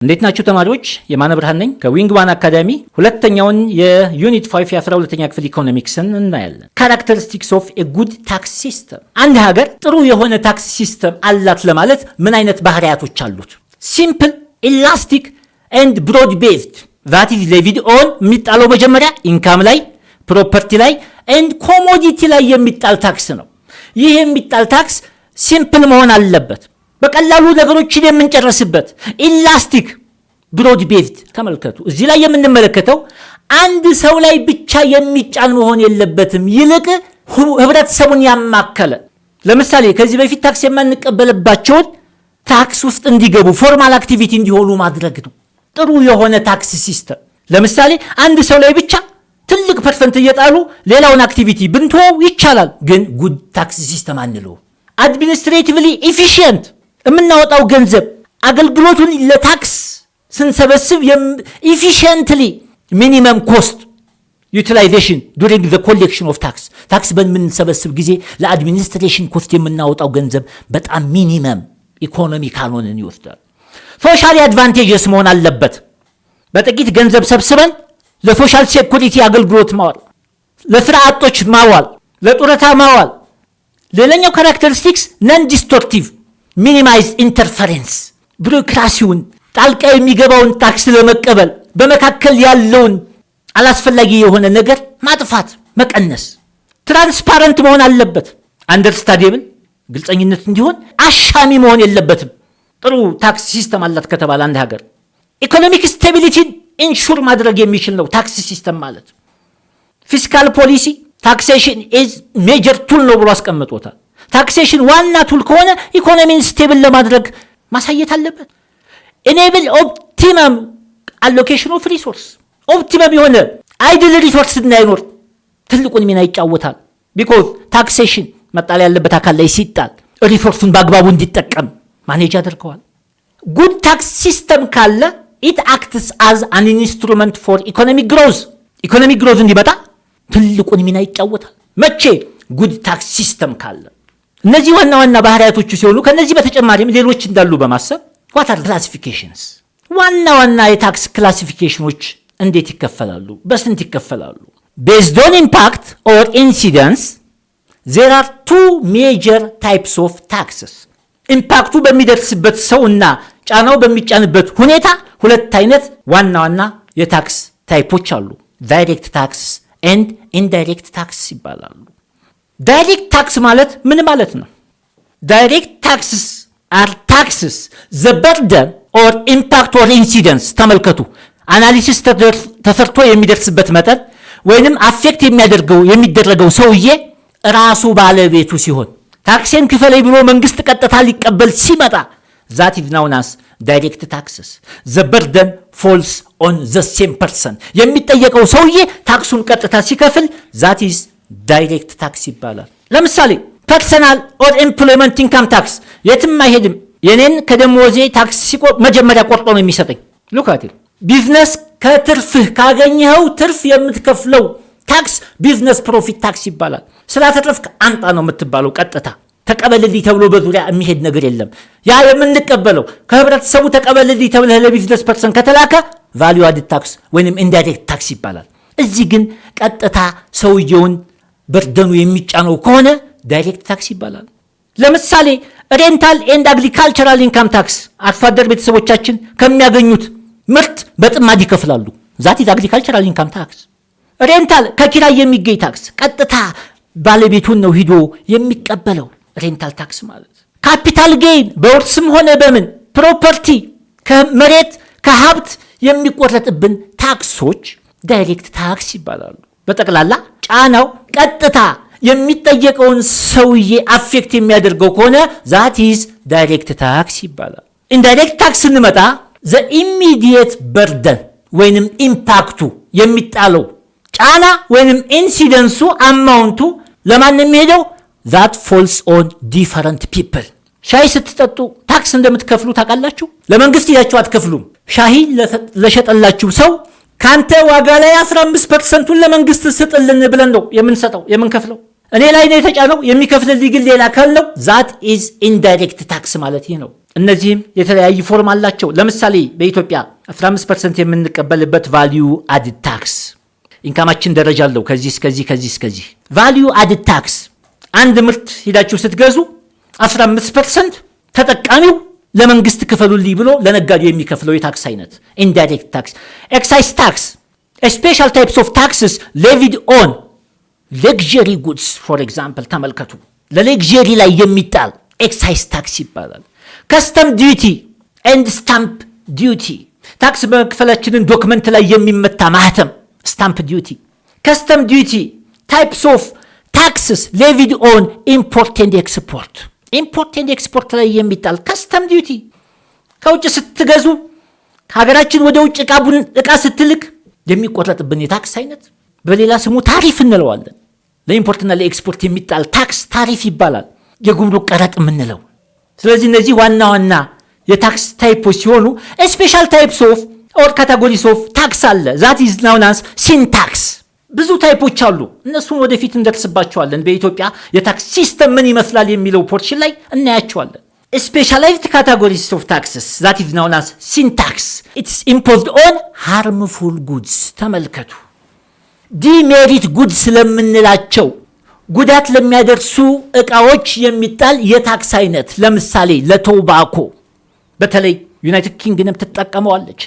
እንዴት ናችሁ ተማሪዎች? የማነ ብርሃን ነኝ ከዊንግ ዋን አካዳሚ። ሁለተኛውን የዩኒት 5 የ12ኛ ክፍል ኢኮኖሚክስን እናያለን። ካራክተሪስቲክስ ኦፍ ኤ ጉድ ታክስ ሲስተም። አንድ ሀገር ጥሩ የሆነ ታክስ ሲስተም አላት ለማለት ምን አይነት ባህሪያቶች አሉት? ሲምፕል፣ ኢላስቲክ ኤንድ ብሮድ ቤዝድ ዛት ኢዝ ሌቪድ ኦን የሚጣለው መጀመሪያ ኢንካም ላይ፣ ፕሮፐርቲ ላይ ኤንድ ኮሞዲቲ ላይ የሚጣል ታክስ ነው። ይህ የሚጣል ታክስ ሲምፕል መሆን አለበት፣ በቀላሉ ነገሮችን የምንጨርስበት። ኢላስቲክ ብሮድ ቤዝድ። ተመልከቱ፣ እዚህ ላይ የምንመለከተው አንድ ሰው ላይ ብቻ የሚጫን መሆን የለበትም፣ ይልቅ ህብረተሰቡን ያማከለ። ለምሳሌ ከዚህ በፊት ታክስ የማንቀበልባቸውን ታክስ ውስጥ እንዲገቡ ፎርማል አክቲቪቲ እንዲሆኑ ማድረግ ነው ጥሩ የሆነ ታክስ ሲስተም። ለምሳሌ አንድ ሰው ላይ ብቻ ትልቅ ፐርሰንት እየጣሉ ሌላውን አክቲቪቲ ብንተወው ይቻላል፣ ግን ጉድ ታክስ ሲስተም አንለው። አድሚኒስትሬቲቭሊ ኢፊሽየንት፣ የምናወጣው ገንዘብ አገልግሎቱን ለታክስ ስንሰበስብ ኢፊሽየንትሊ ሚኒመም ኮስት ዩቲላይዜሽን ዱሪንግ ዘ ኮሌክሽን ኦፍ ታክስ። ታክስ በምንሰበስብ ጊዜ ለአድሚኒስትሬሽን ኮስት የምናወጣው ገንዘብ በጣም ሚኒመም ኢኮኖሚ ካልሆነን ይወስዳል። ሶሻሊ አድቫንቴጅስ መሆን አለበት። በጥቂት ገንዘብ ሰብስበን ለሶሻል ሴኩሪቲ አገልግሎት ማዋል፣ ለስራ አጦች ማዋል፣ ለጡረታ ማዋል። ሌላኛው ካራክተሪስቲክስ ነን ዲስቶርቲቭ፣ ሚኒማይዝ ኢንተርፈረንስ። ቢሮክራሲውን ጣልቃ የሚገባውን ታክስ ለመቀበል በመካከል ያለውን አላስፈላጊ የሆነ ነገር ማጥፋት፣ መቀነስ። ትራንስፓረንት መሆን አለበት። አንደርስታንዴብል፣ ግልጸኝነት እንዲሆን፣ አሻሚ መሆን የለበትም። ጥሩ ታክስ ሲስተም አላት ከተባለ አንድ ሀገር ኢኮኖሚክ ስቴቢሊቲን ኢንሹር ማድረግ የሚችል ነው ታክስ ሲስተም ማለት። ፊስካል ፖሊሲ ታክሴሽን ኢዝ ሜጀር ቱል ነው ብሎ አስቀምጦታል። ታክሴሽን ዋና ቱል ከሆነ ኢኮኖሚን ስቴብል ለማድረግ ማሳየት አለበት። ኢኔብል ኦፕቲመም አሎኬሽን ኦፍ ሪሶርስ፣ ኦፕቲመም የሆነ አይድል ሪሶርስ እንዳይኖር ትልቁን ሚና ይጫወታል። ቢኮዝ ታክሴሽን መጣል ያለበት አካል ላይ ሲጣል ሪሶርሱን በአግባቡ እንዲጠቀም ማኔጅ ያደርገዋል። ጉድ ታክስ ሲስተም ካለ ኢት አክትስ አዝ አን ኢንስትሩመንት ፎር ኢኮኖሚክ ግሮዝ፣ ኢኮኖሚክ ግሮዝ እንዲመጣ ትልቁን ሚና ይጫወታል። መቼ? ጉድ ታክስ ሲስተም ካለ። እነዚህ ዋና ዋና ባህሪያቶቹ ሲሆኑ ከነዚህ በተጨማሪም ሌሎች እንዳሉ በማሰብ ዋት አር ክላሲፊኬሽንስ፣ ዋና ዋና የታክስ ክላሲፊኬሽኖች እንዴት ይከፈላሉ? በስንት ይከፈላሉ? ቤዝድ ኦን ኢምፓክት ኦር ኢንሲደንስ ዜር አር ቱ ሜጀር ታይፕስ ኦፍ ታክስስ። ኢምፓክቱ በሚደርስበት ሰው እና ጫናው በሚጫንበት ሁኔታ ሁለት አይነት ዋና ዋና የታክስ ታይፖች አሉ። ዳይሬክት ታክስ ኤንድ ኢንዳይሬክት ታክስ ይባላሉ። ዳይሬክት ታክስ ማለት ምን ማለት ነው? ዳይሬክት ታክስስ አር ታክስስ ዘ በርደን ኦር ኢምፓክት ኦር ኢንሲደንስ። ተመልከቱ፣ አናሊሲስ ተሰርቶ የሚደርስበት መጠን ወይንም አፌክት የሚደረገው ሰውዬ ራሱ ባለቤቱ ሲሆን፣ ታክሴን ክፈለኝ ብሎ መንግስት ቀጥታ ሊቀበል ሲመጣ ዛት ኢዝ ናውን አስ ዳይሬክት ታክስስ። ዘ በርደን ፎልስ ኦን ዘ ሴም ፐርሰን። የሚጠየቀው ሰውዬ ታክሱን ቀጥታ ሲከፍል ዛት ኢዝ ዳይሬክት ታክስ ይባላል። ለምሳሌ ፐርሰናል ኦር ኤምፕሎይመንት ኢንካም ታክስ የትም አይሄድም። የኔን ከደሞዜ ታክስ መጀመሪያ ቆርጦ ነው የሚሰጠኝ። ሉካት ቢዝነስ ከትርፍህ ካገኘኸው ትርፍ የምትከፍለው ታክስ ቢዝነስ ፕሮፊት ታክስ ይባላል። ስላተረፍክ አንጣ ነው የምትባለው። ቀጥታ ተቀበልልኝ ተብሎ በዙሪያ የሚሄድ ነገር የለም። ያ የምንቀበለው ከህብረተሰቡ ተቀበልልኝ ተብለህ ለቢዝነስ ፐርሰን ከተላከ ቫሊዩ አድድ ታክስ ወይንም ኢንዳይሬክት ታክስ ይባላል። እዚህ ግን ቀጥታ ሰውየውን በርደኑ የሚጫነው ከሆነ ዳይሬክት ታክስ ይባላል። ለምሳሌ ሬንታል ኤንድ አግሪካልቸራል ኢንካም ታክስ፣ አርሶ አደር ቤተሰቦቻችን ከሚያገኙት ምርት በጥማድ ይከፍላሉ። ዛት ኢዝ አግሪካልቸራል ኢንካም ታክስ። ሬንታል ከኪራይ የሚገኝ ታክስ፣ ቀጥታ ባለቤቱን ነው ሂዶ የሚቀበለው ሬንታል ታክስ ማለት። ካፒታል ጌይን በውርስም ሆነ በምን ፕሮፐርቲ ከመሬት ከሀብት የሚቆረጥብን ታክሶች ዳይሬክት ታክስ ይባላሉ። በጠቅላላ ጫናው ቀጥታ የሚጠየቀውን ሰውዬ አፌክት የሚያደርገው ከሆነ ዛት ኢዝ ዳይሬክት ታክስ ይባላል። ኢንዳይሬክት ታክስ ስንመጣ ዘ ኢሚዲየት በርደን ወይንም ኢምፓክቱ የሚጣለው ጫና ወይንም ኢንሲደንሱ አማውንቱ ለማን የሚሄደው? ዛት ፎልስ ኦን ዲፈረንት ፒፕል። ሻይ ስትጠጡ ታክስ እንደምትከፍሉ ታውቃላችሁ? ለመንግስት ሄዳችሁ አትከፍሉም። ሻሂ ለሸጠላችሁ ሰው ካንተ ዋጋ ላይ 15%ን ለመንግስት ስጥልን ብለን ነው የምንከፍለው። እኔ ላይ ነው የተጫነው፣ የሚከፍልልኝ ግን ሌላ አካል ነው። ዛት ኢዝ ኢንዳይሬክት ታክስ ማለት ይህ ነው። እነዚህም የተለያዩ ፎርም አላቸው። ለምሳሌ በኢትዮጵያ 15% የምንቀበልበት ቫልዩ አድድ ታክስ ኢንካማችን ደረጃ አለው። ከዚህ እስከዚህ ቫልዩ አድድ ታክስ አንድ ምርት ሄዳችሁ ስትገዙ 15% ተጠቃሚው ለመንግስት ክፈሉልኝ ብሎ ለነጋዴው የሚከፍለው የታክስ አይነት ኢንዳይሬክት ታክስ። ኤክሳይዝ ታክስ ስፔሻል ታይፕስ ኦፍ ታክስስ ሌቪድ ኦን ሌግዠሪ ጉድስ ፎር ኤግዛምፕል ተመልከቱ። ለሌግዠሪ ላይ የሚጣል ኤክሳይዝ ታክስ ይባላል። ከስተም ዲዩቲ ኤንድ ስታምፕ ዲዩቲ ታክስ በመክፈላችንን ዶክመንት ላይ የሚመታ ማህተም ስታምፕ ዲዩቲ። ከስተም ዲዩቲ ታይፕስ ኦፍ ታክስስ ሌቪድ ኦን ኢምፖርት ኤንድ ኤክስፖርት ኢምፖርት ኤንድ ኤክስፖርት ላይ የሚጣል ከስተም ዲዩቲ። ከውጭ ስትገዙ ከሀገራችን ወደ ውጭ ዕቃ ስትልክ የሚቆረጥብን የታክስ አይነት በሌላ ስሙ ታሪፍ እንለዋለን። ለኢምፖርትና ለኤክስፖርት የሚጣል ታክስ ታሪፍ ይባላል፣ የጉምሩክ ቀረጥ የምንለው። ስለዚህ እነዚህ ዋና ዋና የታክስ ታይፖች ሲሆኑ ስፔሻል ታይፕስ ኦፍ ኦር ካታጎሪስ ኦፍ ታክስ አለ። ዛት ኢዝ ናውን አስ ሲን ታክስ። ብዙ ታይፖች አሉ። እነሱን ወደፊት እንደርስባቸዋለን። በኢትዮጵያ የታክስ ሲስተም ምን ይመስላል የሚለው ፖርሽን ላይ እናያቸዋለን። ስፔሻላይዝድ ካታጎሪስ ኦፍ ታክስስ ዛት ኢዝ ናውን አስ ሲን ታክስ ኢትስ ኢምፖዝድ ኦን ሃርምፉል ጉድስ። ተመልከቱ፣ ዲሜሪት ጉድስ ስለምንላቸው ጉዳት ለሚያደርሱ ዕቃዎች የሚጣል የታክስ አይነት። ለምሳሌ ለቶባኮ በተለይ ዩናይትድ ኪንግደም ትጠቀመዋለች።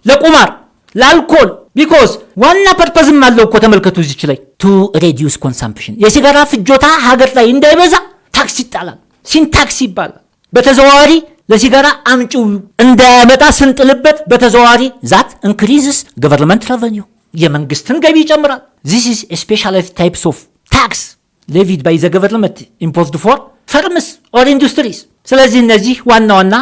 ለቁማር፣ ለአልኮል ቢኮዝ ዋና ፐርፐዝም አለው እኮ ተመልከቱ። እዚች ላይ ቱ ሬዲዩስ ኮንሳምፕሽን የሲጋራ ፍጆታ ሀገር ላይ እንዳይበዛ ታክስ ይጣላል። ሲን ታክስ ይባላል። በተዘዋዋሪ ለሲጋራ አምጪው እንዳያመጣ ስንጥልበት በተዘዋዋሪ ዛት ኢንክሪዝስ ገቨርንመንት ሬቨኒው የመንግስትን ገቢ ይጨምራል። ዚስ ኢዝ ስፔሻላይዝድ ታይፕስ ኦፍ ታክስ ሌቪድ ባይ ዘ ገቨርንመንት ኢምፖዝድ ፎር ፈርምስ ኦር ኢንዱስትሪስ። ስለዚህ እነዚህ ዋና ዋና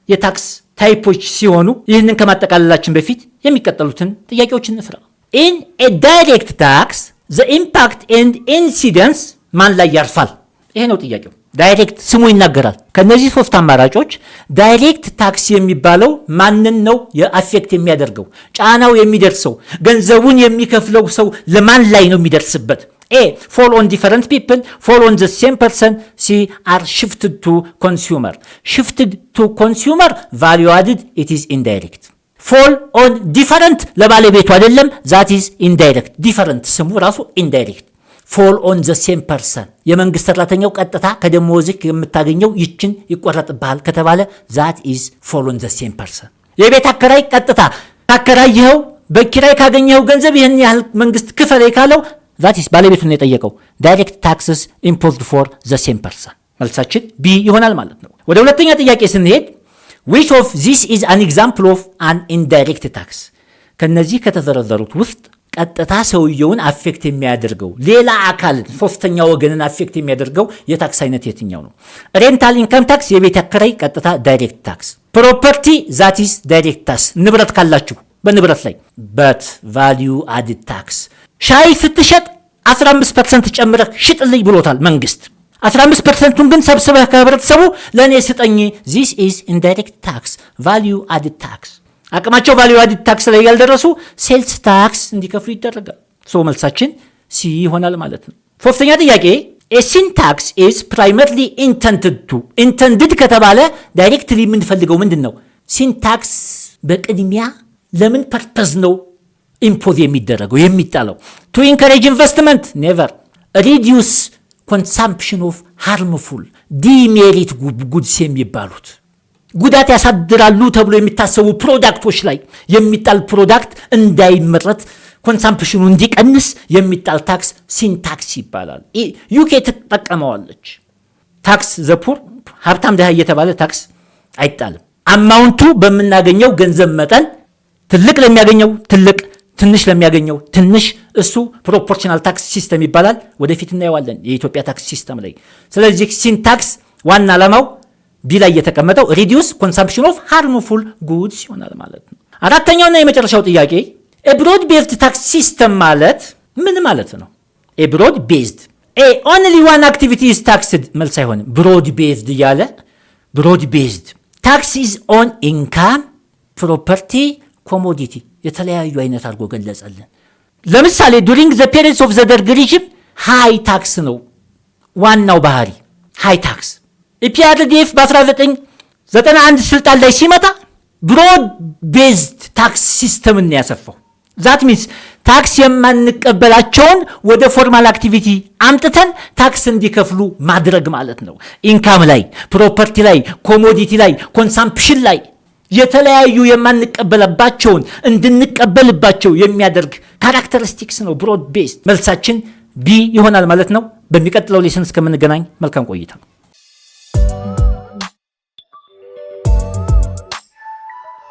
የታክስ ታይፖች ሲሆኑ ይህንን ከማጠቃለላችን በፊት የሚቀጠሉትን ጥያቄዎች እንስራ። ኢን ኤ ዳይሬክት ታክስ ዘ ኢምፓክት ኤንድ ኢንሲደንስ ማን ላይ ያርፋል? ይሄ ነው ጥያቄው። ዳይሬክት ስሙ ይናገራል። ከነዚህ ሶስት አማራጮች ዳይሬክት ታክስ የሚባለው ማንን ነው የአፌክት የሚያደርገው? ጫናው የሚደርሰው ገንዘቡን የሚከፍለው ሰው ለማን ላይ ነው የሚደርስበት? A. Fall on different people, fall on the same person. C. Are shifted to consumer. Shifted to consumer, value added, it is indirect. Fall on different ለባለቤቱ አይደለም, that is indirect. Different ስሙ ራሱ indirect. Fall on the same person. የመንግስት ሰራተኛው ቀጥታ ከደሞዝህ የምታገኘው ይችን ይቆረጥብሃል ከተባለ that is fall on the same person. የቤት አከራይ ቀጥታ ካከራይኸው በኪራይ ካገኘኸው ገንዘብ ይህን ያህል መንግስት ክፈለኝ ካለው that is ባለቤቱን የጠየቀው ዳይሬክት ታክስስ ኢምፖዝድ ፎር ዘ ሴም ፐርሰን። መልሳችን ቢ ይሆናል ማለት ነው። ወደ ሁለተኛ ጥያቄ ስንሄድ which of this is an example of an indirect tax? ከነዚህ ከተዘረዘሩት ውስጥ ቀጥታ ሰውየውን አፌክት የሚያደርገው ሌላ አካልን ሶስተኛ ወገንን አፌክት የሚያደርገው የታክስ አይነት የትኛው ነው? ሬንታል ኢንካም ታክስ የቤት አከራይ ቀጥታ ዳይሬክት ታክስ። ፕሮፐርቲ that is ዳይሬክት ታክስ ንብረት ካላችሁ በንብረት ላይ በት ቫልዩ አድድ ታክስ። ሻይ ስትሸጥ 15% ጨምረህ ሽጥልኝ ብሎታል መንግስት። 15%ቱን ግን ሰብስበህ ከህብረተሰቡ ለእኔ ስጠኝ። this is indirect tax, value added tax። አቅማቸው ቫልዩ አድድ ታክስ ላይ ያልደረሱ ሴልስ ታክስ እንዲከፍሉ ይደረጋል። ሶ መልሳችን ሲ ይሆናል ማለት ነው። ሶስተኛ ጥያቄ a sin tax is primarily intended ከተባለ ዳይሬክትሊ የምንፈልገው ምንድን ነው? sin tax በቅድሚያ ለምን ፐርፐዝ ነው ኢምፖዝ የሚደረገው የሚጣለው? to encourage investment never reduce consumption of harmful demerit goods የሚባሉት ጉዳት ያሳድራሉ ተብሎ የሚታሰቡ ፕሮዳክቶች ላይ የሚጣል ፕሮዳክት እንዳይመረት ኮንሳምፕሽኑ እንዲቀንስ የሚጣል ታክስ ሲን ታክስ ይባላል። ዩኬ ትጠቀመዋለች። ታክስ ዘፑር ሀብታም ድሃ እየተባለ ታክስ አይጣልም። አማውንቱ በምናገኘው ገንዘብ መጠን ትልቅ ለሚያገኘው ትልቅ፣ ትንሽ ለሚያገኘው ትንሽ፣ እሱ ፕሮፖርሽናል ታክስ ሲስተም ይባላል። ወደፊት እናየዋለን የኢትዮጵያ ታክስ ሲስተም ላይ። ስለዚህ ሲን ታክስ ዋና ዓላማው ቢ ላይ የተቀመጠው ሪዲዩስ ኮንሳምፕሽን ኦፍ ሃርምፉል ጉድስ ይሆናል ማለት ነው። አራተኛውና የመጨረሻው ጥያቄ ብሮድ ቤዝድ ታክስ ሲስተም ማለት ምን ማለት ነው? ብሮድ ቤዝድ ኦንሊ ዋን አክቲቪቲ ኢዝ ታክስድ መልስ አይሆንም። ብሮድ ቤዝድ እያለ ብሮድ ቤዝድ ታክስ ኢዝ ኦን ኢንካም፣ ፕሮፐርቲ፣ ኮሞዲቲ የተለያዩ አይነት አድርጎ ገለጸልን። ለምሳሌ ዱሪንግ ዘ ፔሪድስ ኦፍ ዘ ደርግ ሪጅም ሃይ ታክስ ነው ዋናው ባህሪ ሃይ ታክስ። ኢፒአርዲኤፍ 91 ስልጣን ላይ ሲመጣ ብሮድ ቤዝድ ታክስ ሲስተምን ያሰፋው። ዛት ሚንስ ታክስ የማንቀበላቸውን ወደ ፎርማል አክቲቪቲ አምጥተን ታክስ እንዲከፍሉ ማድረግ ማለት ነው። ኢንካም ላይ፣ ፕሮፐርቲ ላይ፣ ኮሞዲቲ ላይ፣ ኮንሳምፕሽን ላይ የተለያዩ የማንቀበልባቸውን እንድንቀበልባቸው የሚያደርግ ካራክተሪስቲክስ ነው ብሮድ ቤዝድ። መልሳችን ቢ ይሆናል ማለት ነው። በሚቀጥለው ሌሰን እስከምንገናኝ መልካም ቆይታ።